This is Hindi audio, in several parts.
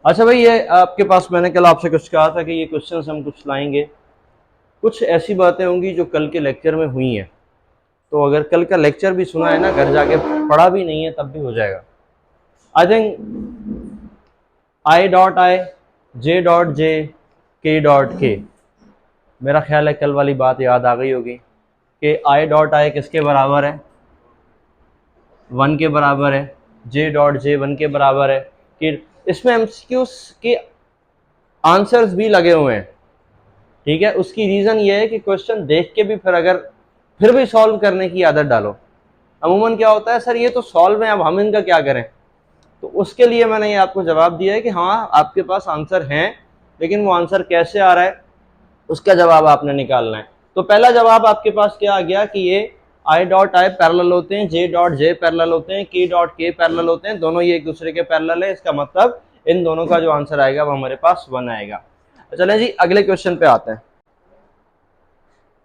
अच्छा भाई, ये आपके पास मैंने कल आपसे कुछ कहा था कि ये क्वेश्चंस हम कुछ लाएंगे। कुछ ऐसी बातें होंगी जो कल के लेक्चर में हुई हैं, तो अगर कल का लेक्चर भी सुना है ना, घर जाके पढ़ा भी नहीं है तब भी हो जाएगा। I think I dot I, J dot J, के डॉट के, मेरा ख्याल है कल वाली बात याद आ गई होगी कि आई डॉट आई किसके बराबर है, 1 के बराबर है। जे डॉट जे 1 के बराबर है। कि इसमें एमसीक्यूज के आंसर्स भी लगे हुए हैं, ठीक है। उसकी रीज़न ये है कि क्वेश्चन देख के भी फिर भी सॉल्व करने की आदत डालो। अमूमन क्या होता है, सर ये तो सॉल्व है, अब हम इनका क्या करें। तो उसके लिए मैंने ये आपको जवाब दिया है कि हाँ आपके पास आंसर हैं, लेकिन वो आंसर कैसे आ रहा है उसका जवाब आपने निकालना है। तो पहला जवाब आपके पास क्या आ गया कि ये आई डॉट आई पैरेलल होते हैं, जे डॉट जे पैरेलल होते हैं, के डॉट के पैरेलल होते हैं, दोनों ये एक दूसरे के पैरेलल है। इसका मतलब इन दोनों का जो आंसर आएगा वो हमारे पास 1 आएगा। चलें जी, अगले क्वेश्चन पे आते हैं।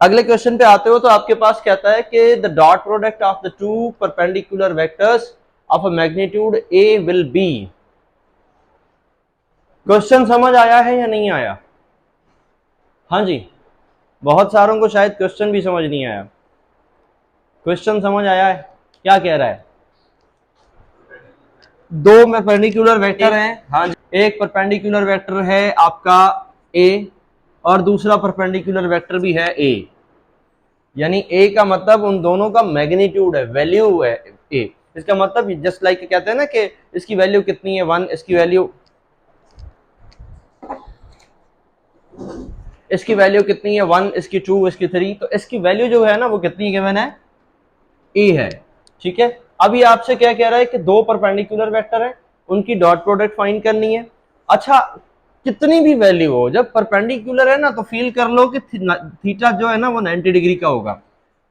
अगले क्वेश्चन पे आते हो तो आपके पास कहता है कि the dot product of the two perpendicular vectors of a magnitude A will be. Question समझ आया है या नहीं आया? हाँ जी, बहुत सारों को शायद क्वेश्चन भी समझ नहीं आया। क्वेश्चन समझ आया है? क्या कह रहा है? दो परपेंडिकुलर वेक्टर हैं, हाँ जी। एक परपेंडिकुलर वेक्टर है आपका ए और दूसरा परपेंडिकुलर वेक्टर भी है ए, यानी ए का मतलब उन दोनों का मैग्नीट्यूड है, वैल्यू है ए। इसका मतलब जस्ट लाइक कहते हैं ना कि इसकी वैल्यू कितनी है 1, इसकी वैल्यू कितनी है 1, इसकी 2, इसकी 3, तो इसकी वैल्यू जो है ना वो कितनी गिवन है, ए है, ठीक है। अभी आपसे क्या कह रहा है कि दो परपेंडिकुलर वेक्टर है, उनकी डॉट प्रोडक्ट फाइंड करनी है। अच्छा, कितनी भी वैल्यू हो, जब परपेंडिकुलर है ना तो फील कर लो कि थीटा जो है ना वो 90 डिग्री का होगा।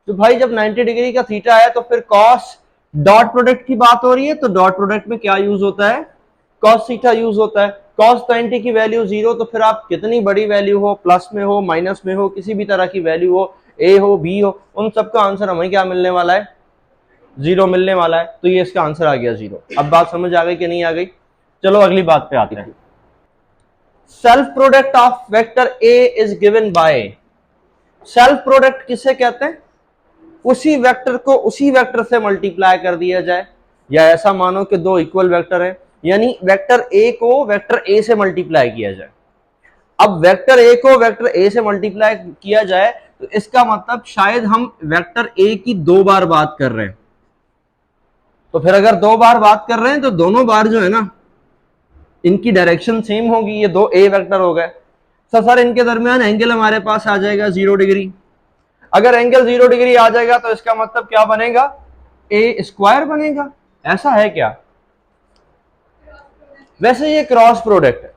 तो भाई जब 90 डिग्री का थीटा है तो फिर कॉस डॉट प्रोडक्ट की बात हो रही है, तो डॉट प्रोडक्ट में क्या यूज होता है, कॉस थीटा यूज होता है। कॉस 90 की वैल्यू 0, तो फिर आप कितनी बड़ी वैल्यू हो, प्लस में हो, माइनस में हो, किसी भी तरह की वैल्यू हो, ए हो, बी हो, उन सबका आंसर हमें क्या मिलने वाला है, 0 मिलने वाला है। तो ये इसका आंसर आ गया 0। अब बात समझ आ गई कि नहीं आ गई? चलो अगली बात पे आते हैं। Self product of vector A is given by. Self product किसे कहते हैं? उसी वेक्टर को उसी वेक्टर से मल्टीप्लाई कर दिया जाए, या ऐसा मानो कि दो इक्वल वेक्टर है, यानी वेक्टर ए को वेक्टर ए से मल्टीप्लाई किया जाए। अब वेक्टर ए को वेक्टर ए से मल्टीप्लाई किया जाए तो इसका मतलब शायद हम वेक्टर ए की 2 बार बात कर रहे हैं। तो फिर अगर 2 बार बात कर रहे हैं तो दोनों बार जो है ना इनकी डायरेक्शन सेम होगी। ये दो ए वेक्टर हो गए। सर इनके दरमियान एंगल हमारे पास आ जाएगा 0 डिग्री। अगर एंगल 0 डिग्री आ जाएगा तो इसका मतलब क्या बनेगा, ए स्क्वायर बनेगा। ऐसा है क्या? वैसे ये क्रॉस प्रोडक्ट है।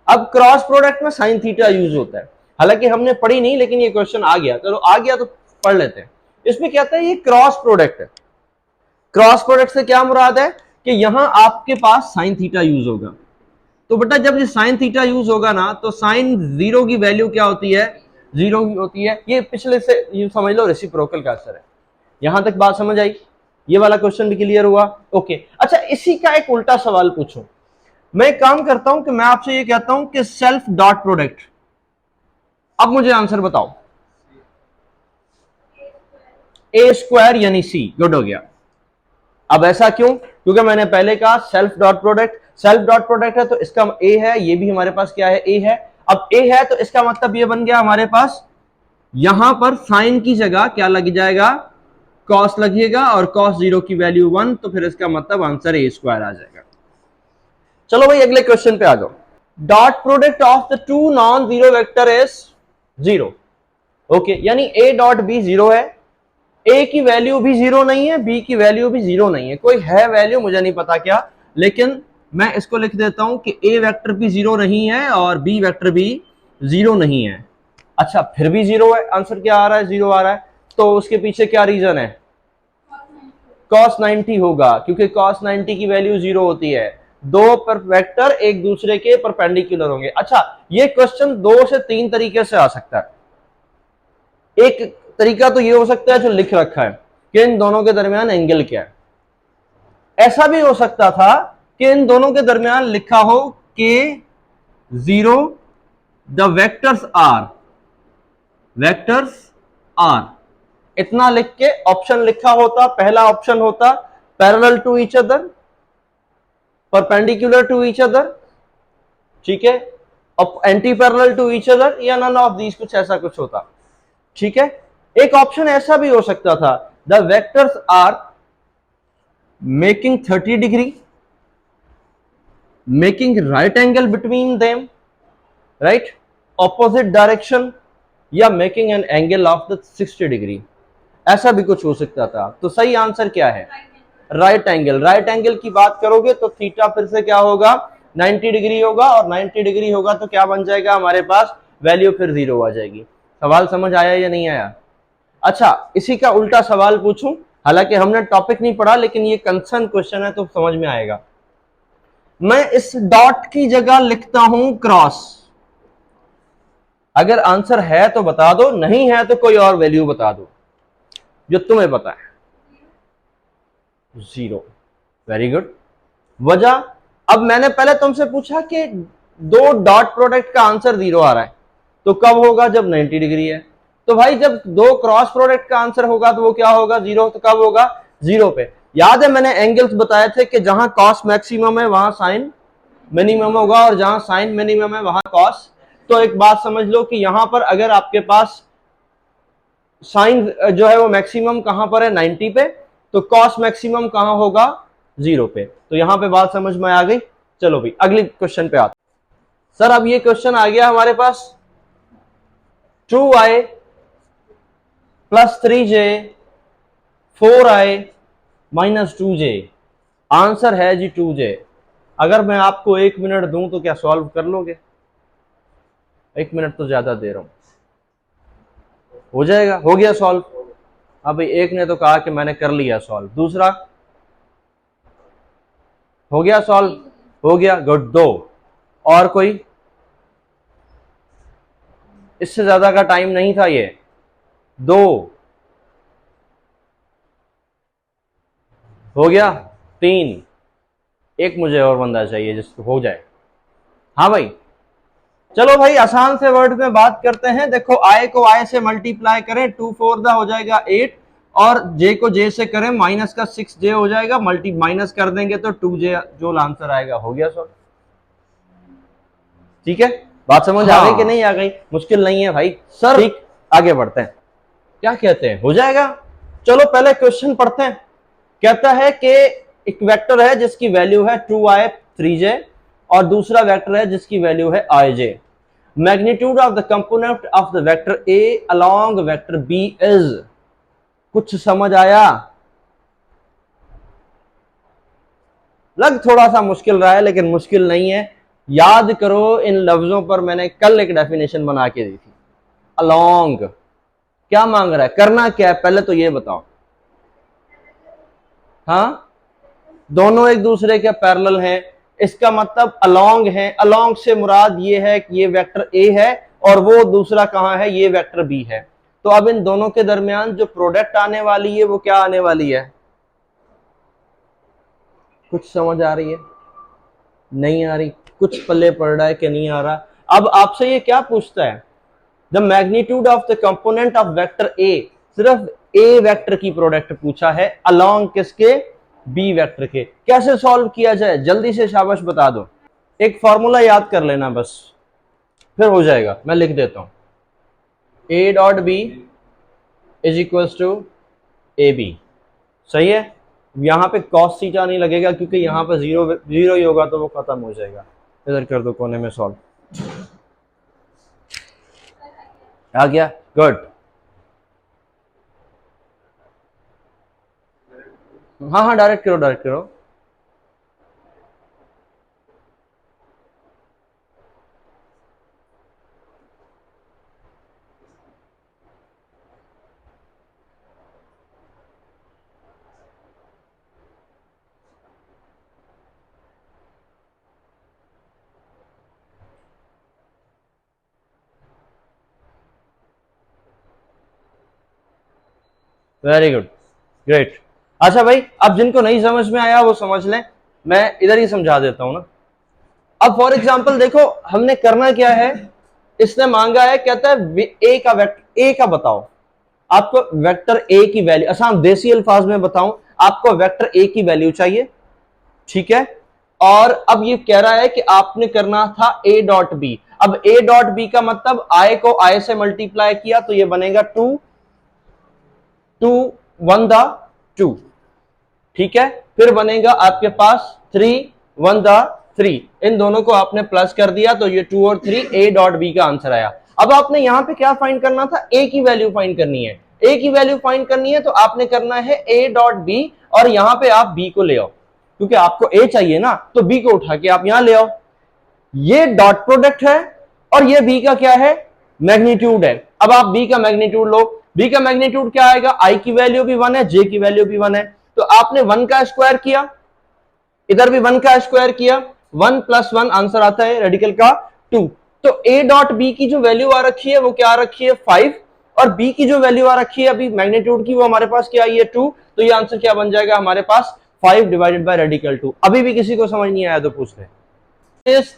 अब क्रॉस प्रोडक्ट में साइन थीटा यूज होता है, हालांकि हमने पढ़ी नहीं लेकिन ये क्वेश्चन आ गया, चलो आ गया तो पढ़ लेते हैं। इसमें कहता है ये क्रॉस प्रोडक्ट है। क्रॉस प्रोडक्ट से क्या मुराद है कि यहां आपके पास साइन थीटा यूज होगा। तो बेटा जब ये साइन थीटा यूज होगा ना तो साइन 0 की वैल्यू क्या होती है, 0 की होती है। ये पिछले से ये समझ लो रेसिप्रोकल का असर है। यहां तक बात समझ आई? ये वाला क्वेश्चन भी क्लियर हुआ? ओके। अच्छा, इसी का एक उल्टा सवाल पूछो। मैं एक काम करता हूं कि मैं आपसे ये कहता हूं कि सेल्फ डॉट प्रोडक्ट, अब मुझे आंसर बताओ। ए स्क्वायर यानी सी, गुड हो गया। अब ऐसा क्यों? क्योंकि मैंने पहले कहा self dot product, self dot product है तो इसका ए है, ये भी हमारे पास क्या है, ए है। अब ए है तो इसका मतलब ये बन गया हमारे पास यहां पर साइन की जगह क्या लग जाएगा, कॉस लगिएगा, और कॉस 0 की वैल्यू 1, तो फिर इसका मतलब आंसर ए स्क्वायर आ जाएगा। चलो भाई अगले क्वेश्चन पे आ जाओ। Dot product of the two non zero vector is 0। Okay, यानी ए डॉट बी 0 है। ए की वैल्यू भी 0 नहीं है, बी की वैल्यू भी 0 नहीं है, कोई है वैल्यू मुझे नहीं पता क्या, लेकिन मैं इसको लिख देता हूं कि ए वेक्टर भी 0 नहीं है और बी वेक्टर भी 0 नहीं है। अच्छा, फिर भी 0 है, आंसर क्या आ रहा है, 0 आ रहा है। तो उसके पीछे क्या रीजन है, cos 90 होगा, क्योंकि cos 90 की वैल्यू 0 होती है। दो पर वेक्टर एक दूसरे के परपेंडिकुलर होंगे। अच्छा, ये क्वेश्चन 2 से 3 तरीके से आ सकता है। एक तरीका तो ये हो सकता है जो लिख रखा है कि इन दोनों के दरमियान एंगल क्या है। ऐसा भी हो सकता था कि इन दोनों के दरमियान लिखा हो के 0 द वेक्टर्स आर, इतना लिख के ऑप्शन लिखा होता। पहला ऑप्शन होता parallel to each other, perpendicular to each other, ठीक है, और anti parallel to each other, या नन ऑफ दीज, कुछ ऐसा कुछ होता। ठीक है, एक ऑप्शन ऐसा भी हो सकता था, द वेक्टर्स आर मेकिंग 30 डिग्री, making right angle between them, right, opposite direction, या making an angle of the 60 degree, ऐसा भी कुछ हो सकता था। तो सही आंसर क्या है? Right angle. राइट एंगल की बात करोगे तो थीटा फिर से क्या होगा? 90 डिग्री होगा, और 90 डिग्री होगा तो क्या बन जाएगा हमारे पास? वैल्यू फिर 0 आ जाएगी। सवाल समझ आया या नहीं आया? अच्छा, इसी का उल्टा सवाल पूछूं, हालांकि हमने टॉपिक नहीं पढ़ा, लेकिन ये कंसर्न क्वेश्चन है तो समझ में आएगा। मैं इस डॉट की जगह लिखता हूं क्रॉस। अगर आंसर है तो बता दो, नहीं है तो कोई और वैल्यू बता दो जो तुम्हें पता है। 0। Very good. वजह, अब मैंने पहले तुमसे पूछा कि दो डॉट प्रोडक्ट का आंसर 0 आ रहा है, तो कब होगा? जब 90 डिग्री है। तो भाई जब दो क्रॉस प्रोडक्ट का आंसर होगा तो वो क्या होगा? 0। तो कब होगा? 0 पे। याद है मैंने एंगल्स बताए थे कि जहां कॉस मैक्सिमम है वहां साइन मिनिमम होगा, और जहां साइन मिनिमम है वहां कॉस। तो एक बात समझ लो कि यहां पर अगर आपके पास साइन जो है वो मैक्सिमम कहां पर है? 90 पे, तो कॉस मैक्सिमम कहां होगा? 0 पे। तो यहां पे बात समझ में आ गई। चलो भाई अगले क्वेश्चन पे आते। सर अब ये क्वेश्चन आ गया हमारे पास, 2i plus 3j 4i minus 2j, answer है जी 2j। अगर मैं आपको 1 मिनट दूं तो क्या सॉल्व कर लोगे? 1 मिनट तो ज्यादा दे रहा हूं, हो जाएगा? हो गया सॉल्व? अब एक ने तो कहा कि मैंने कर लिया सॉल्व, दूसरा हो गया सॉल्व? हो गया, गुड। 2 और कोई? इससे ज्यादा का टाइम नहीं था ये। 2 हो गया, 3, एक मुझे और बंदा चाहिए जिसको हो जाए। हाँ भाई, चलो भाई आसान से वर्ड में बात करते हैं। देखो आई को आई से मल्टीप्लाई करें, 2 4 दा हो जाएगा 8, और जे को जे से करें माइनस का 6j हो जाएगा, मल्टी माइनस कर देंगे तो 2j जो आंसर आएगा। हो गया सॉल्व। ठीक है, बात समझ आ गई कि नहीं आ गई? मुश्किल नहीं है भाई सर। ठीक, आगे बढ़ते हैं। क्या कहते हैं? हो जाएगा। चलो पहले क्वेश्चन पढ़ते हैं। कहता है कि एक वेक्टर है जिसकी वैल्यू है 2i 3j, और दूसरा वेक्टर है जिसकी वैल्यू है ij। Magnitude of the component of the vector a along vector b is. कुछ समझ आया? लग थोड़ा सा मुश्किल रहा है, लेकिन मुश्किल नहीं है। याद करो, इन लफ्जों पर मैंने कल एक डेफिनेशन बना के दी थी। अलोंग क्या मांग रहा है? करना क्या है पहले तो ये बताओ। हाँ, दोनों एक दूसरे के पैरेलल हैं, इसका मतलब अलोंग है। अलोंग से मुराद ये है कि ये वेक्टर ए है और वो दूसरा कहां है? ये वेक्टर बी है। तो अब इन दोनों के दरमियान जो प्रोडक्ट आने वाली है वो क्या आने वाली है? कुछ समझ आ रही है? नहीं आ रही? कुछ पल्ले पड़ रहा है कि नहीं आ रहा? अब आपसे ये क्या पूछता है? The magnitude of the component of vector A, सिर्फ ए वेक्टर की प्रोडक्ट पूछा है अलोंग किसके? बी वेक्टर के। कैसे सॉल्व किया जाए? जल्दी से शाबाश बता दो। एक फॉर्मूला याद कर लेना बस, फिर हो जाएगा। मैं लिख देता हूं, A dot B is equal to A B. सही है? यहां पे कॉस थीटा नहीं लगेगा क्योंकि यहां पर जीरो जीरो ही होगा तो वो खत्म हो जाएगा। इधर कर दो कोने में सॉल्व। आ गया? गुड। हाँ हाँ, डायरेक्ट करो, डायरेक्ट करो। Very good, great. अच्छा भाई, अब जिनको नहीं समझ में आया वो समझ लें, मैं इधर ही समझा देता हूं ना। अब फॉर एग्जांपल देखो हमने करना क्या है, इसने मांगा है, कहता है ए का बताओ, आपको वेक्टर ए की वैल्यू, आसान देसी अल्फाज में बताऊं, आपको वेक्टर ए की वैल्यू चाहिए, ठीक है। और अब ये कह रहा है कि आपने करना था ए डॉट बी। अब ए डॉट बी का मतलब आई को आई से मल्टीप्लाई किया तो ये बनेगा 2 2 1 द 2, ठीक है। फिर बनेगा आपके पास 3 1 द 3, इन दोनों को आपने प्लस कर दिया तो ये 2 और 3 ए डॉट बी का आंसर आया। अब आपने यहां पे क्या फाइंड करना था, ए की वैल्यू फाइंड करनी है। ए की वैल्यू फाइंड करनी है तो आपने करना है ए डॉट बी, और यहां पे आप बी को ले आओ, क्योंकि आपको ए चाहिए ना, तो बी को उठा के आप यहां ले आओ। ये डॉट प्रोडक्ट है और ये बी का क्या है, मैग्नीट्यूड है। अब आप बी का मैग्नीट्यूड लो, बी का मैग्नीट्यूड क्या आएगा, आई की वैल्यू भी 1 है, जे की वैल्यू भी 1 है, तो आपने 1 का स्क्वायर किया, इधर भी 1 का स्क्वायर किया, 1 + 1 आंसर आता है रेडिकल का 2। तो ए डॉट बी की जो वैल्यू आ रखी है वो क्या आ रखी है 5, और बी की जो वैल्यू आ रखी है अभी मैग्नीट्यूड की वो हमारे पास क्या आई है 2, तो ये आंसर क्या बन जाएगा हमारे पास 5 डिवाइडेड बाय रेडिकल 2। अभी भी किसी को समझ नहीं आया तो पूछ ले।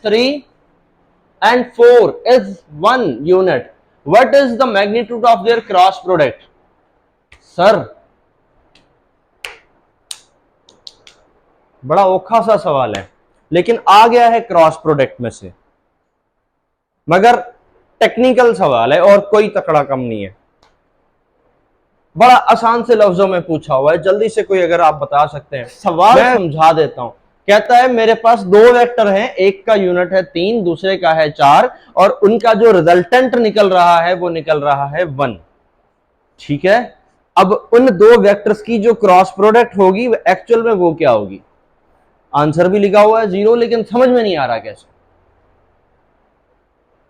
3 and 4 is 1 unit. What is the magnitude of their cross product? Sir बड़ा औखा सा सवाल है, लेकिन आ गया है क्रॉस प्रोडक्ट में से, मगर टेक्निकल सवाल है और कोई तकड़ा कम नहीं है, बड़ा आसान से लफ्जों में पूछा हुआ है। जल्दी से कोई अगर आप बता सकते हैं सवाल, मैं समझा देता हूं। कहता है मेरे पास 2 वेक्टर हैं, एक का यूनिट है 3, दूसरे का है 4, और उनका जो रिजल्टेंट निकल रहा है वो निकल रहा है 1, ठीक है। अब उन 2 वेक्टर्स की जो क्रॉस प्रोडक्ट होगी एक्चुअल में वो क्या होगी, आंसर भी लिखा हुआ है 0, लेकिन समझ में नहीं आ रहा कैसे,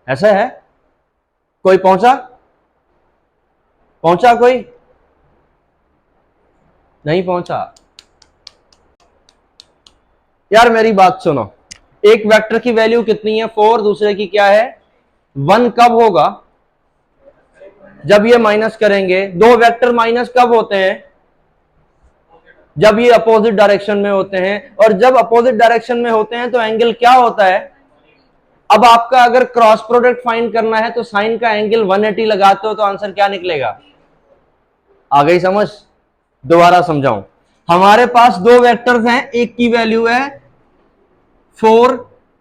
ऐसा है। कोई पहुंचा कोई नहीं पहुंचा? यार मेरी बात सुनो, एक वेक्टर की वैल्यू कितनी है 4, दूसरे की क्या है 1, कब होगा, जब ये माइनस करेंगे। 2 वेक्टर माइनस कब होते हैं, जब ये अपोजिट डायरेक्शन में होते हैं, और जब अपोजिट डायरेक्शन में होते हैं तो एंगल क्या होता है। अब आपका अगर क्रॉस प्रोडक्ट फाइंड करना है तो साइन का एंगल 180 लगाते हो तो आंसर क्या निकलेगा, आ गई समझ? दोबारा समझाऊं, हमारे पास 2 वेक्टर्स हैं, एक की वैल्यू है 4,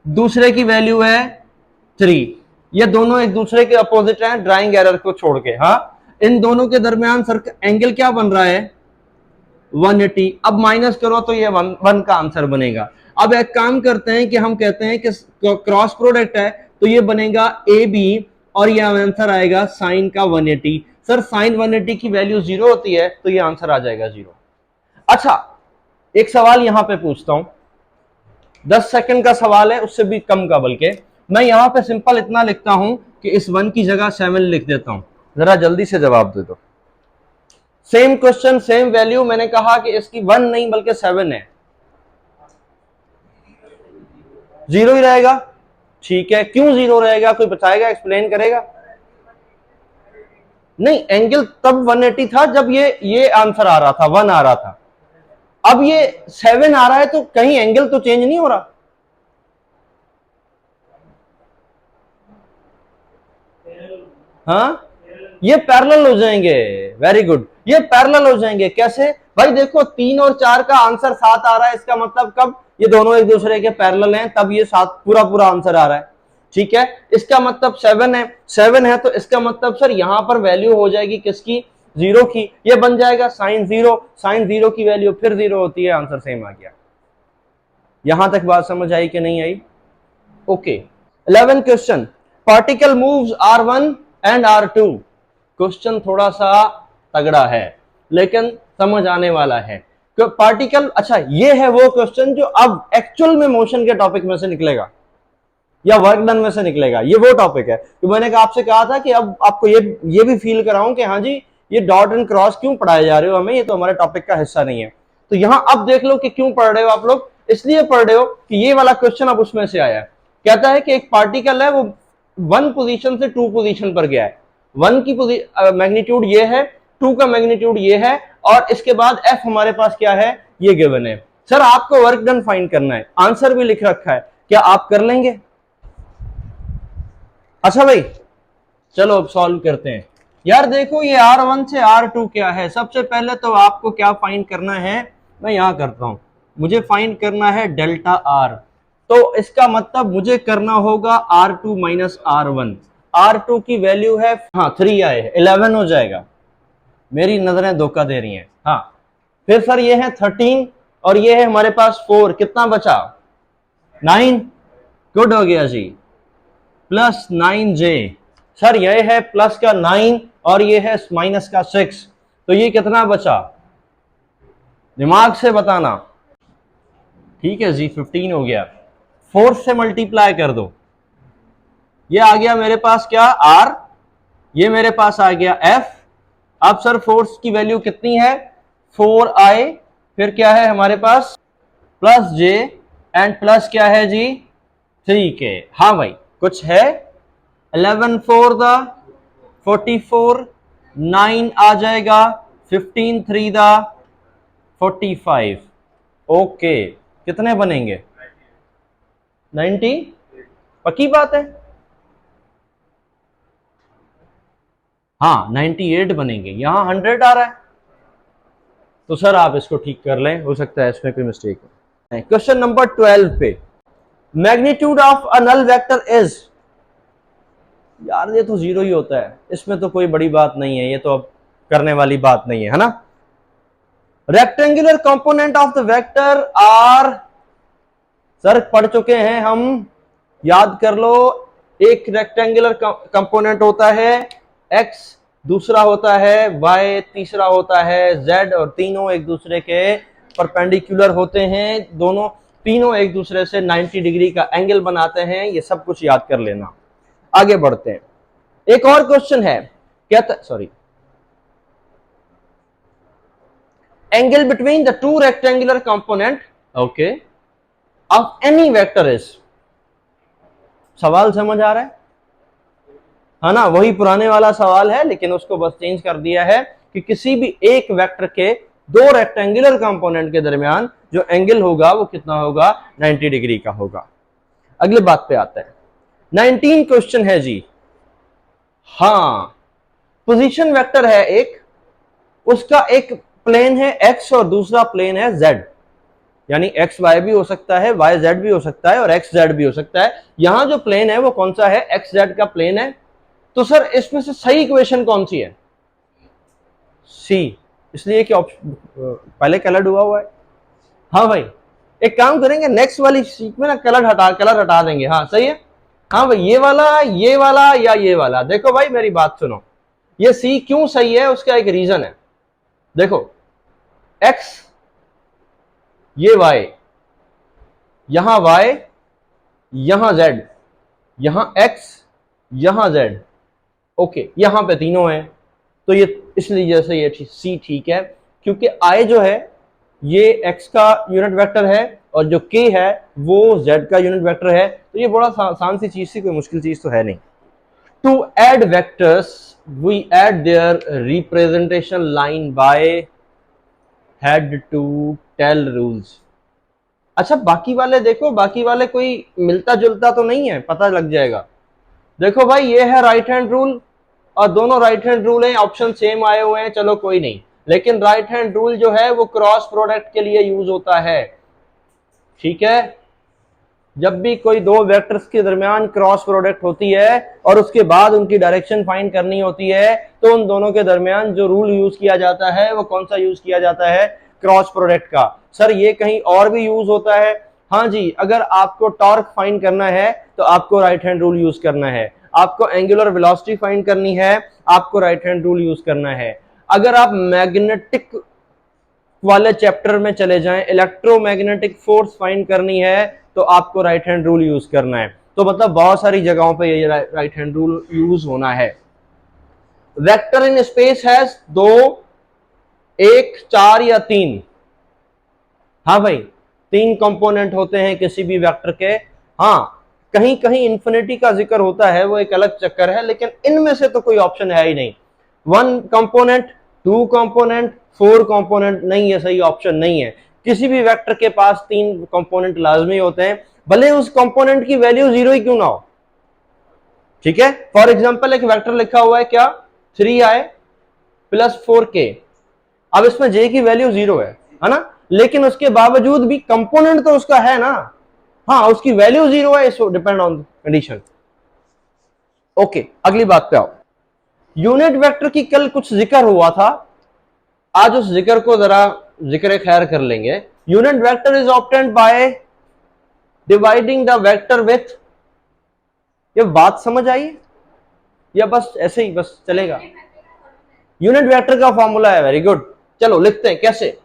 दूसरे की वैल्यू है 3, ये दोनों एक दूसरे के अपोजिट हैं ड्राइंग एरर को छोड़ के। हाँ, इन दोनों के दरमियान सर एंगल क्या बन रहा है 180। अब माइनस करो तो ये 1 का आंसर बनेगा। अब एक काम करते हैं कि हम कहते हैं कि क्रॉस प्रोडक्ट है तो ये बनेगा ए बी, और ये आंसर आएगा साइन का 180। सर साइन 180 की वैल्यू 0 होती है तो ये आंसर आ जाएगा 0। अच्छा, एक सवाल यहां पे पूछता हूं, 10 सेकंड का सवाल है, उससे भी कम का, बल्कि मैं यहां पे सिंपल इतना लिखता हूं कि इस 1 की जगह 7 लिख देता हूं, जरा जल्दी से जवाब दे दो। सेम क्वेश्चन सेम वैल्यू, मैंने कहा कि इसकी 1 नहीं बल्कि 7 है, 0 ही रहेगा, ठीक है। क्यों 0 रहेगा, कोई बताएगा, एक्सप्लेन करेगा? नहीं, एंगल तब 180 था जब ये आंसर आ रहा था, 1 आ रहा था, अब ये 7 आ रहा है तो कहीं एंगल तो चेंज नहीं हो रहा। हाँ, ये पैरेलल हो जाएंगे, वेरी गुड, ये पैरेलल हो जाएंगे। कैसे भाई, देखो 3 और 4 का आंसर 7 आ रहा है, इसका मतलब कब ये दोनों एक दूसरे के पैरेलल हैं तब ये 7 पूरा आंसर आ रहा है, ठीक है। इसका मतलब 7 है तो इसका मतलब सर यहां पर वैल्यू हो जाएगी किसकी, 0 की, ये बन जाएगा साइन 0 की वैल्यू फिर 0 होती है, आंसर सेम आ गया। यहां तक बात समझ आई कि नहीं आई? Okay. 11 question, particle moves R1 and R2। Question थोड़ा सा तगड़ा है लेकिन समझ आने वाला है। पार्टिकल, अच्छा ये है वो क्वेश्चन जो अब एक्चुअल में मोशन के टॉपिक में से निकलेगा या वर्क डन में से निकलेगा, ये वो टॉपिक है। तो मैंने आपसे कहा था कि अब आपको ये भी फील कराऊं कि हाँ जी ये डॉट एंड क्रॉस क्यों पढ़ाए जा रहे हो हमें, ये तो हमारे टॉपिक का हिस्सा नहीं है। तो यहां अब देख लो कि क्यों पढ़ रहे हो आप लोग, इसलिए पढ़ रहे हो कि ये वाला क्वेश्चन अब उसमें से आया है। कहता है कि एक पार्टिकल है वो 1 पोजीशन से 2 पोजीशन पर गया है, 1 की मैग्नीट्यूड ये है, 2 का मैग्नीट्यूड ये है, और इसके बाद f हमारे पास क्या है, ये गिवन है। सर आपको वर्क डन फाइंड करना है, आंसर भी लिख रखा है क्या आप कर लेंगे? अच्छा भाई, चलो अब सॉल्व करते हैं। यार देखो, ये R1 से R2 क्या है? सबसे पहले तो आपको क्या फाइंड करना है, मैं यहां करता हूं। मुझे फाइंड करना है डेल्टा R। तो इसका मतलब मुझे करना होगा R2 माइनस R1। R2 की वैल्यू है, हाँ 3 आए, 11 हो जाएगा। मेरी नजरें धोखा दे रही हैं। हाँ, फिर सर ये है 13 और ये है हमारे पास 4, कितना बचा? 9। गुड हो गया जी, प्लस 9J। सर ये है प्लस का 9 और ये है माइनस का 6, तो ये कितना बचा? दिमाग से बताना। ठीक है जी, 15 हो गया। 4 से मल्टीप्लाई कर दो, ये आ गया मेरे पास क्या? R। ये मेरे पास आ गया F। अब सर फोर्स की वैल्यू कितनी है? 4I, फिर क्या है हमारे पास? प्लस J एंड प्लस क्या है जी? 3K। हाँ भाई, कुछ है? 11 4 दा 44, 9 आ जाएगा, 15 3 दा 45। ओके, कितने बनेंगे? 90। पक्की बात है? हाँ 98 बनेंगे। यहां 100 आ रहा है, तो सर आप इसको ठीक कर लें, हो सकता है इसमें कोई मिस्टेक हो। क्वेश्चन नंबर 12 पे, magnitude of a null vector is. यार ये तो जीरो ही होता है, इसमें तो कोई बड़ी बात नहीं है, ये तो अब करने वाली बात नहीं है ना। Rectangular component of the vector are, sir पढ़ चुके हैं हम, याद कर लो। एक रेक्टेंगुलर कंपोनेंट होता है x, दूसरा होता है y, तीसरा होता है z, और तीनों एक दूसरे के परपेंडिकुलर होते हैं। दोनों तीनों एक दूसरे से 90 डिग्री का एंगल बनाते हैं। ये सब कुछ याद कर लेना। आगे बढ़ते हैं, एक और क्वेश्चन है, कहता, sorry, angle between the two rectangular component okay of any vector is. सवाल समझ आ रहा है ना? वही पुराने वाला सवाल है, लेकिन उसको बस चेंज कर दिया है कि किसी भी एक वेक्टर के दो रेक्टेंगुलर कंपोनेंट के दरमियान जो एंगल होगा वो कितना होगा? 90 डिग्री का होगा। अगली बात पे आता है, 19 क्वेश्चन है जी। हाँ, पोजीशन वेक्टर है एक, उसका एक प्लेन है x और दूसरा प्लेन है z, यानी एक्स वाई भी हो सकता है, वाई जेड भी हो सकता है, और एक्स जेड भी हो सकता है। यहां जो प्लेन है वो कौन सा है? एक्स जेड का प्लेन है। तो सर इसमें से सही इक्वेशन कौन सी है? सी, इसलिए कि ऑप्शन पहले कलर हुआ है। हाँ भाई, एक काम करेंगे, नेक्स्ट वाली शीट में ना कलर हटा देंगे। हाँ सही है। हाँ भाई, ये वाला या ये वाला। देखो भाई मेरी बात सुनो, ये सी क्यों सही है उसका एक रीजन है। देखो, एक्स, ये y, यहां y, यहां z, यहां x, यहां z। ओके, यहां पे तीनों हैं, तो ये इसलिए जैसे ये सी ठीक है, क्योंकि i जो है ये x का यूनिट वेक्टर है और जो k है वो z का यूनिट वेक्टर है। तो ये बड़ा आसान सी चीज थी, कोई मुश्किल चीज तो है नहीं। To add vectors we add their representation line by head to tail rules. अच्छा, बाकी वाले देखो, बाकी वाले कोई मिलता जुलता तो नहीं है, पता लग जाएगा। देखो भाई, ये है राइट हैंड रूल और दोनों राइट हैंड रूल हैं, ऑप्शन सेम आए हुए हैं, चलो कोई नहीं। लेकिन राइट हैंड रूल जो है वो क्रॉस प्रोडक्ट के लिए यूज होता है। ठीक है, जब भी कोई दो वेक्टर्स के दरमियान क्रॉस प्रोडक्ट होती है और उसके बाद उनकी डायरेक्शन फाइंड करनी होती है, तो उन दोनों के दरमियान जो रूल यूज किया जाता है वो कौन सा यूज किया जाता है? क्रॉस प्रोडक्ट का। सर ये कहीं और भी यूज होता है? हाँ जी, अगर आपको टॉर्क फाइंड करना है तो आपको राइट हैंड रूल यूज करना है। आपको एंगुलर वेलोसिटी फाइंड करनी है, आपको राइट हैंड रूल यूज करना है। अगर आप मैग्नेटिक वाले चैप्टर में चले जाएं, इलेक्ट्रोमैग्नेटिक फोर्स फाइंड करनी है, तो आपको राइट हैंड रूल यूज करना है। तो मतलब बहुत सारी जगहों पे ये राइट हैंड रूल यूज होना है। वेक्टर इन स्पेस हैज दो, एक, चार या तीन? हाँ भाई, तीन कंपोनेंट होते हैं किसी भी वेक्टर के। हाँ, कहीं कहीं इंफिनिटी का जिक्र होता है, वो एक अलग चक्कर है, लेकिन इनमें से तो कोई ऑप्शन है ही नहीं। One component, two component, four component नहीं, ये सही ऑप्शन नहीं है। किसी भी वेक्टर के पास तीन कंपोनेंट लाजमी होते हैं। भले उस कंपोनेंट की वैल्यू 0 ही क्यों ना हो। ठीक है, फॉर एग्जांपल एक वेक्टर लिखा हुआ है क्या, 3i + 4k। अब इसमें j की वैल्यू 0 है ना, लेकिन उसके बावजूद भी कंपोनेंट तो उसका है ना, हाँ उसकी वैल्यू 0 है, इसको डिपेंड ऑन कंडीशन। ओके, अगली बात पे आओ। यूनिट वेक्टर की कल कुछ जिक्र हुआ था, आज उस जिक्र को जरा जिक्र खैर कर लेंगे। Unit vector is obtained by dividing the vector with, ये बात समझ आई या बस ऐसे ही बस चलेगा? यूनिट वेक्टर का फॉर्मूला है, वेरी गुड। चलो लिखते हैं कैसे।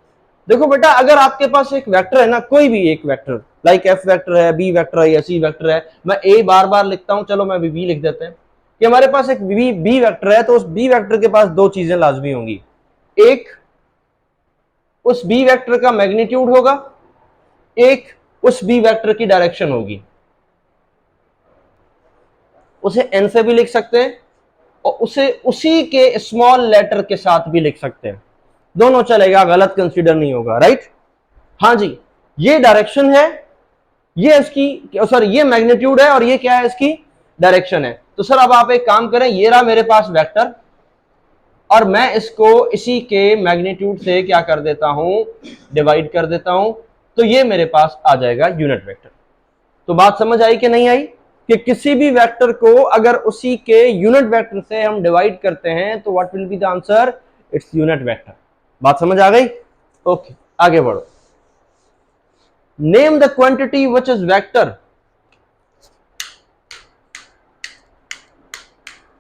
देखो बेटा, अगर आपके पास एक वेक्टर है ना, कोई भी एक वेक्टर, लाइक एफ वेक्टर है, बी वेक्टर है या सी वेक्टर है, मैं ए बार बार लिखता हूं, चलो मैं बी लिख देते हैं कि हमारे पास एक बी वेक्टर है, तो उस बी वेक्टर के पास दो चीजें लाजमी होंगी। एक उस बी वेक्टर का मैग्नीट्यूड होगा, एक उस बी वेक्टर की डायरेक्शन होगी। उसे एन से भी लिख सकते हैं और उसे उसी के स्मॉल लेटर के साथ भी लिख सकते हैं, दोनों चलेगा, गलत कंसीडर नहीं होगा, राइट? हाँ जी, ये डायरेक्शन है, ये इसकी सॉरी ये मैग्नीट्यूड है और ये क्या है, इसकी डायरेक्शन है। तो सर अब आप एक काम करें, ये रहा मेरे पास वेक्टर और मैं इसको इसी के मैग्नीट्यूड से क्या कर देता हूं, डिवाइड कर देता हूं, तो ये मेरे पास आ जाएगा यूनिट वेक्टर। तो बात समझ आई कि नहीं आई कि किसी भी वेक्टर को अगर उसी के यूनिट वेक्टर से हम डिवाइड करते हैं तो what will be the answer, its unit vector. बात समझ आ गई? ओके, आगे बढ़ो। Name the quantity which is vector.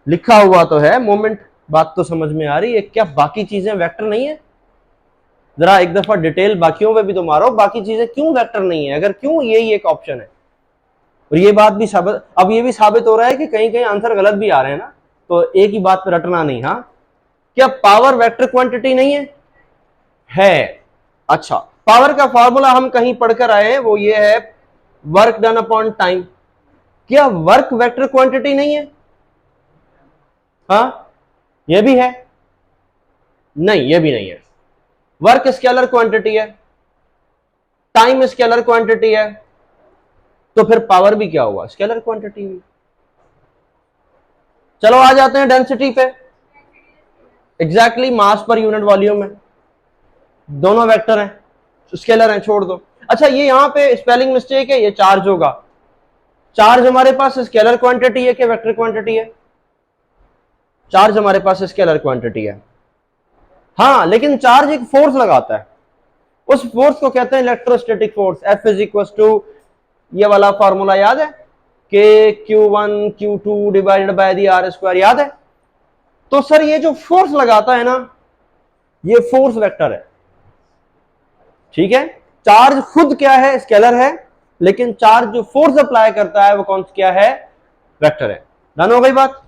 लिखा हुआ तो है मोमेंट, बात तो समझ में आ रही है, क्या बाकी चीजें वेक्टर नहीं है? जरा एक दफा डिटेल बाकियों पे भी तो मारो, बाकी चीजें क्यों वेक्टर नहीं है, अगर क्यों यही एक ऑप्शन है। और ये बात भी साबित, अब ये भी साबित हो रहा है कि कहीं कहीं आंसर गलत भी आ रहे हैं ना, तो एक ही बात पर रटना नहीं। हाँ, क्या पावर वेक्टर क्वांटिटी नहीं है? है। अच्छा, पावर का फॉर्मूला हम कहीं पढ़कर आए हैं, वो ये है वर्क डन अपॉन टाइम। क्या वर्क वेक्टर क्वांटिटी नहीं है? हाँ, ये भी है। नहीं, ये भी नहीं है। वर्क स्केलर क्वांटिटी है, टाइम स्केलर क्वांटिटी है, तो फिर पावर भी क्या हुआ, स्केलर क्वांटिटी हुई। चलो आ जाते हैं डेंसिटी पे। एग्जैक्टली मास पर यूनिट वॉल्यूम है, दोनों वेक्टर हैं, स्केलर हैं, छोड़ दो। अच्छा, ये यहां पे स्पेलिंग मिस्टेक है, ये चार्ज होगा। चार्ज हमारे पास स्केलर क्वांटिटी है कि वेक्टर क्वांटिटी है? चार्ज हमारे पास स्केलर क्वांटिटी है। हाँ, लेकिन चार्ज एक फोर्स लगाता है, उस फोर्स को कहते हैं electrostatic force. F is equal to, ये वाला फॉर्मूला याद है, Q1 Q2 divided by the R square, याद है? तो सर ये जो फोर्स लगाता है ना, ये फोर्स वेक्टर है। ठीक है, चार्ज खुद क्या है, स्केलर है, लेकिन चार्ज जो फोर्स अप्लाई करता है वो कौन सा क्या है, वेक्टर है। डन हो गई बात?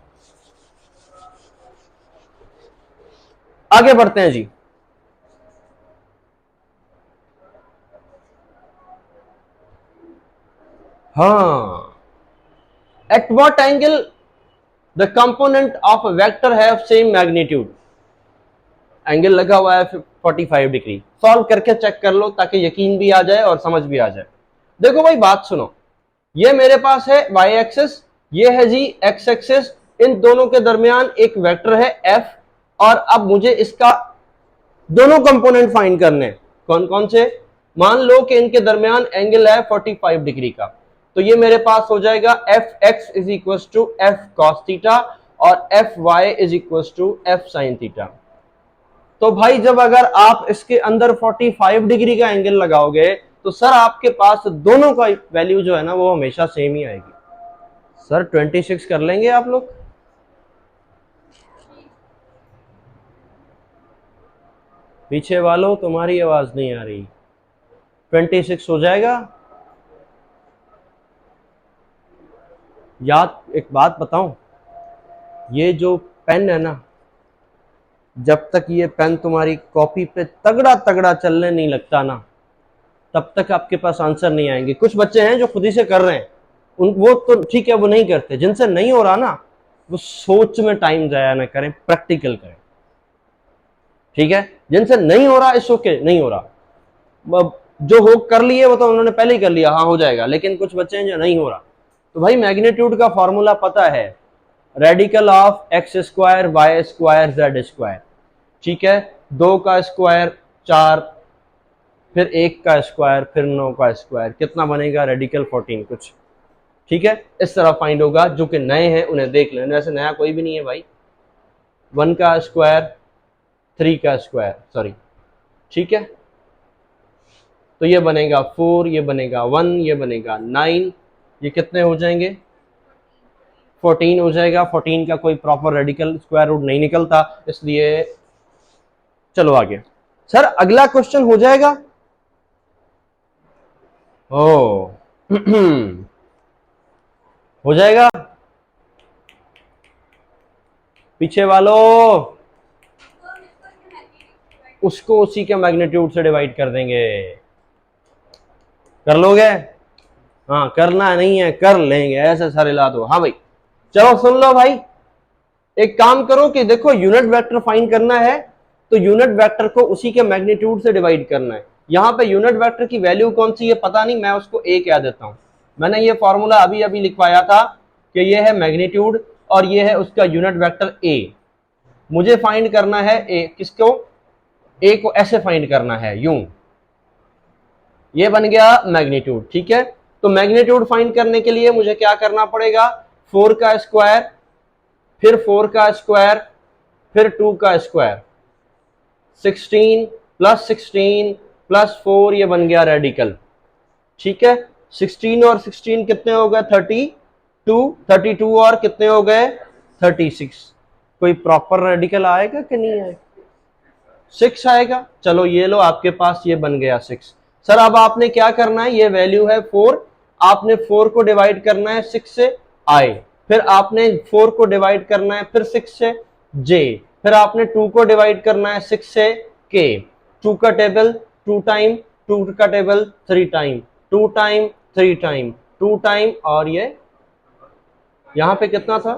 आगे बढ़ते हैं जी। हाँ, at what angle the component of a vector have same magnitude. Angle लगा हुआ है 45 डिग्री। सॉल्व करके चेक कर लो ताकि यकीन भी आ जाए और समझ भी आ जाए। देखो भाई, बात सुनो, ये मेरे पास है y एक्सिस, ये है जी x एक्सिस, इन दोनों के दरमियान एक वेक्टर है f, और अब मुझे इसका दोनों कंपोनेंट फाइंड करने। कौन कौन से? मान लो कि इनके दरमियान एंगल है 45 डिग्री का, तो ये मेरे पास हो जाएगा fx is equal to f cos theta और fy is equal to f sin theta. तो भाई जब अगर आप इसके अंदर 45 डिग्री का एंगल लगाओगे तो सर आपके पास दोनों का वैल्यू जो है ना वो हमेशा सेम ही आएगी। सर 26 कर लेंगे आप लोग? पीछे वालों, तुम्हारी आवाज नहीं आ रही। 26 हो जाएगा? याद, एक बात बताऊं, ये जो पेन है ना, जब तक ये पेन तुम्हारी कॉपी पे तगड़ा तगड़ा चलने नहीं लगता ना, तब तक आपके पास आंसर नहीं आएंगे। कुछ बच्चे हैं जो खुद ही से कर रहे हैं, उन वो तो ठीक है, वो नहीं करते। जिनसे नहीं हो रहा ना, वो सोच में टाइम जाया ना करें, प्रैक्टिकल करें। ठीक है, जिनसे नहीं हो रहा इस ओके, नहीं हो रहा, जो हो कर लिए वो तो उन्होंने पहले ही कर लिया, हाँ हो जाएगा, लेकिन कुछ बच्चे हैं जो नहीं हो रहा। तो भाई मैग्नीट्यूड का फॉर्मूला पता है, radical of X square Y square Z square, ठीक है, 2 का स्क्वायर 4, फिर 1 का स्क्वायर, फिर 9 का स्क्वायर, कितना बनेगा, रेडिकल 14 कुछ, ठीक है। इस तरह फाइंड होगा। जो कि नए हैं उन्हें देख लें, वैसे नया कोई भी नहीं है भाई। 1 का स्क्वायर 3 का स्क्वायर, सॉरी, ठीक है। तो ये बनेगा 4, ये बनेगा 1, ये बनेगा 9, ये कितने हो जाएंगे, 14 हो जाएगा। 14 का कोई प्रॉपर रेडिकल स्क्वायर रूट नहीं निकलता, इसलिए चलो आगे। सर अगला क्वेश्चन हो जाएगा। ओ हो जाएगा, पीछे वालों उसको उसी के मैग्नीट्यूड से डिवाइड कर देंगे। कर लोगे? हाँ, करना नहीं है कर लेंगे, ऐसे सारे ला दो। हाँ भाई चलो सुन लो भाई, एक काम करो कि देखो यूनिट वेक्टर फाइंड करना है तो यूनिट वेक्टर को उसी के मैग्नीट्यूड से डिवाइड करना है। यहां पे यूनिट वेक्टर की वैल्यू कौन सी है पता नहीं, मैं उसको ए कह देता हूं। मैंने ये फॉर्मूला अभी अभी लिखवाया था कि ये है मैग्नीट्यूड और ये है उसका यूनिट वेक्टर ए। मुझे फाइंड करना है ए, किसको, ए को ऐसे फाइंड करना है, यूं, ये बन गया मैग्नीट्यूड, ठीक है। तो मैग्नीट्यूड फाइंड करने के लिए मुझे क्या करना पड़ेगा, 4 का स्क्वायर, फिर 4 का स्क्वायर, फिर 2 का स्क्वायर, 16 प्लस 16 प्लस 4, ये बन गया रेडिकल, ठीक है। 16 और 16 कितने हो गए, 32, 32 और कितने हो गए 36। कोई प्रॉपर रेडिकल आएगा कि नहीं आएगा, 6 आएगा। चलो ये लो आपके पास ये बन गया 6। सर अब आपने क्या करना है, ये वैल्यू है 4, आपने 4 को डिवाइड करना है 6 से आई, फिर आपने 4 को डिवाइड करना है फिर 6 से जे, फिर आपने 2 को डिवाइड करना है 6 से के। 2 का टेबल 2 टाइम, 2 का table 3 time, 2 time 3 time, 2 time, और ये यहां पे कितना था,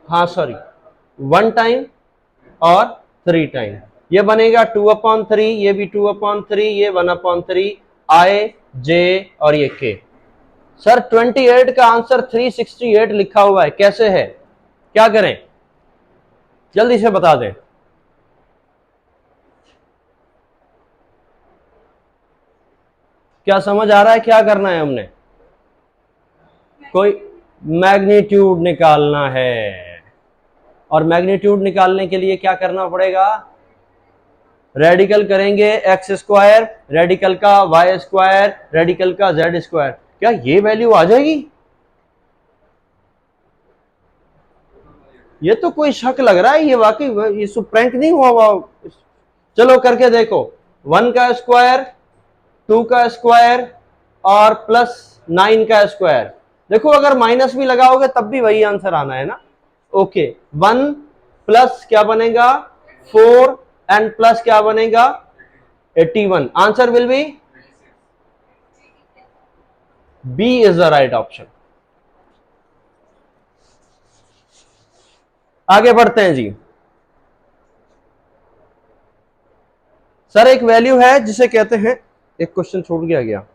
हाँ सॉरी 1 टाइम और 3 टाइम, ये बनेगा 2/3, ये भी 2/3, ये 1/3, आई जे और ये के। सर 28 का आंसर 368 लिखा हुआ है, कैसे है, क्या करें, जल्दी से बता दें। क्या समझ आ रहा है क्या करना है हमने, कोई मैग्नीट्यूड निकालना है, और मैग्नीट्यूड निकालने के लिए क्या करना पड़ेगा, रेडिकल करेंगे एक्स स्क्वायर, रेडिकल का वाई स्क्वायर, रेडिकल का जेड स्क्वायर, क्या ये वैल्यू आ जाएगी, ये तो कोई शक लग रहा है, ये वाकई ये प्रैंक नहीं हुआ। चलो करके देखो, 1 का स्क्वायर, 2 का स्क्वायर और प्लस 9 का स्क्वायर, देखो अगर माइनस भी लगाओगे तब भी वही आंसर आना है ना। ओके 1 प्लस क्या बनेगा 4 एंड प्लस क्या बनेगा 81, answer will be B is the right option. आगे बढ़ते हैं जी। सर एक वैल्यू है जिसे कहते हैं, एक क्वेश्चन छोड़ गया,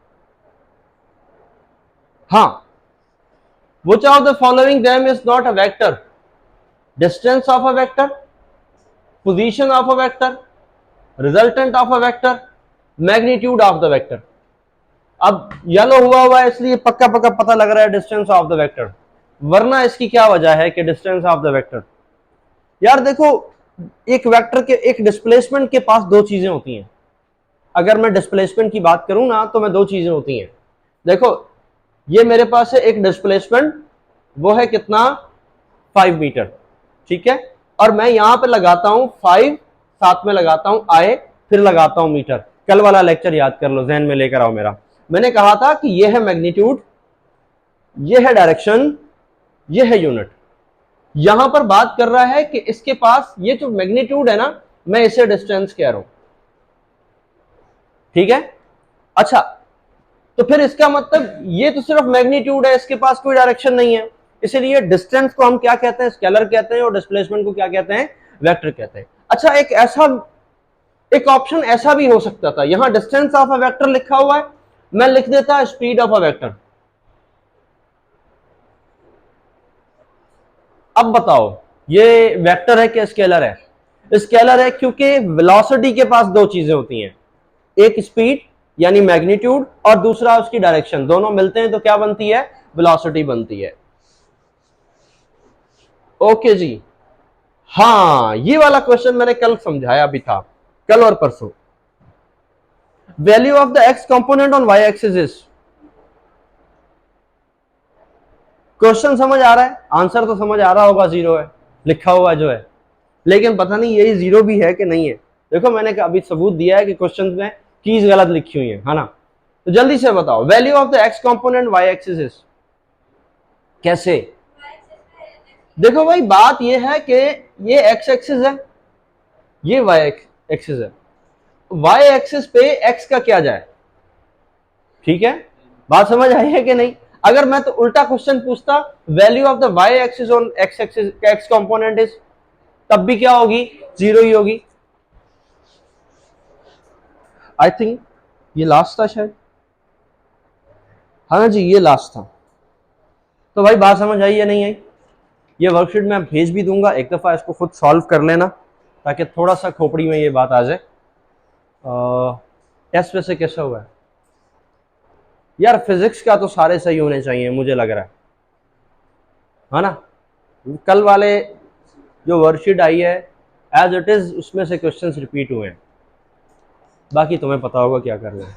हाँ, which of the following them is not a vector, distance of a vector, position of a vector, resultant of a vector, magnitude of the vector। अब येलो हुआ है इसलिए पक्का पक्का पता लग रहा है डिस्टेंस ऑफ द वेक्टर, वरना इसकी क्या वजह है कि डिस्टेंस ऑफ द वेक्टर, यार देखो एक वेक्टर के, एक डिस्प्लेसमेंट के पास दो चीजें होती हैं। अगर मैं डिस्प्लेसमेंट की बात करूं ना तो मैं दो चीजें होती हैं, देखो ये मेरे पास है एक डिस्प्लेसमेंट, वो है कितना 5 मीटर, ठीक है, और मैं यहां पे लगाता हूं 5, साथ में लगाता हूं आए, फिर लगाता हूं मीटर। कल वाला लेक्चर याद कर लो, जहन में लेकर आओ मेरा, मैंने कहा था कि ये है मैग्नीट्यूड, ये है डायरेक्शन, ये है यूनिट। यहां पर बात कर रहा है कि इसके पास ये जो मैग्नीट्यूड है ना, मैं इसे डिस्टेंस कह रहा हूं, ठीक है। अच्छा तो फिर इसका मतलब ये तो सिर्फ मैग्नीट्यूड है, इसके पास कोई डायरेक्शन नहीं है, इसलिए डिस्टेंस को हम क्या कहते हैं, स्केलर कहते हैं, और डिस्प्लेसमेंट को क्या कहते हैं, वेक्टर कहते हैं। अच्छा एक ऑप्शन ऐसा भी हो सकता था, यहां डिस्टेंस ऑफ अ वेक्टर लिखा हुआ है, मैं लिख देता स्पीड ऑफ अ वेक्टर। अब बताओ ये वेक्टर है कि स्केलर है? स्केलर है, क्योंकि वेलोसिटी के पास दो चीजें होती हैं, एक स्पीड यानी मैग्नीट्यूड और दूसरा उसकी डायरेक्शन, दोनों मिलते हैं तो क्या बनती है? वेलोसिटी बनती है। ओके जी। हाँ, ये वाला क्वेश्चन मैंने कल समझाया भी था, कल और परसों। Value of the X component on Y axis is, question समझ आ रहा है, आंसर तो समझ आ रहा होगा, जीरो है लिखा हुआ जो है, लेकिन पता नहीं यही जीरो भी है कि नहीं है। देखो मैंने अभी सबूत दिया है कि क्वेश्चन में कीज गलत लिखी हुई है ना। तो जल्दी से बताओ value of the X component Y axis is कैसे? देखो भाई बात ये है कि ये एक्स एक्सिस है, ये वाई एक्सिस है, वाई एक्सिस पे एक्स का क्या जाए? ठीक है, बात समझ आई है कि नहीं? अगर मैं तो उल्टा क्वेश्चन पूछता, value of the Y axis on X axis X component is, तब भी क्या होगी? जीरो ही होगी। आई थिंक ये लास्ट था शायद, हाँ जी ये लास्ट था। तो भाई बात समझ आई या नहीं आई? ये वर्कशीट मैं भेज भी दूंगा, एक दफा इसको खुद सॉल्व कर लेना ताकि थोड़ा सा खोपड़ी में ये बात आ जाए। टेस्ट वैसे कैसा हुआ है यार? फिजिक्स का तो सारे सही होने चाहिए मुझे लग रहा है ना? कल वाले जो वर्कशीट आई है एज इट इज उसमें से क्वेश्चंस रिपीट हुए हैं, बाकी तुम्हें पता होगा क्या करना है।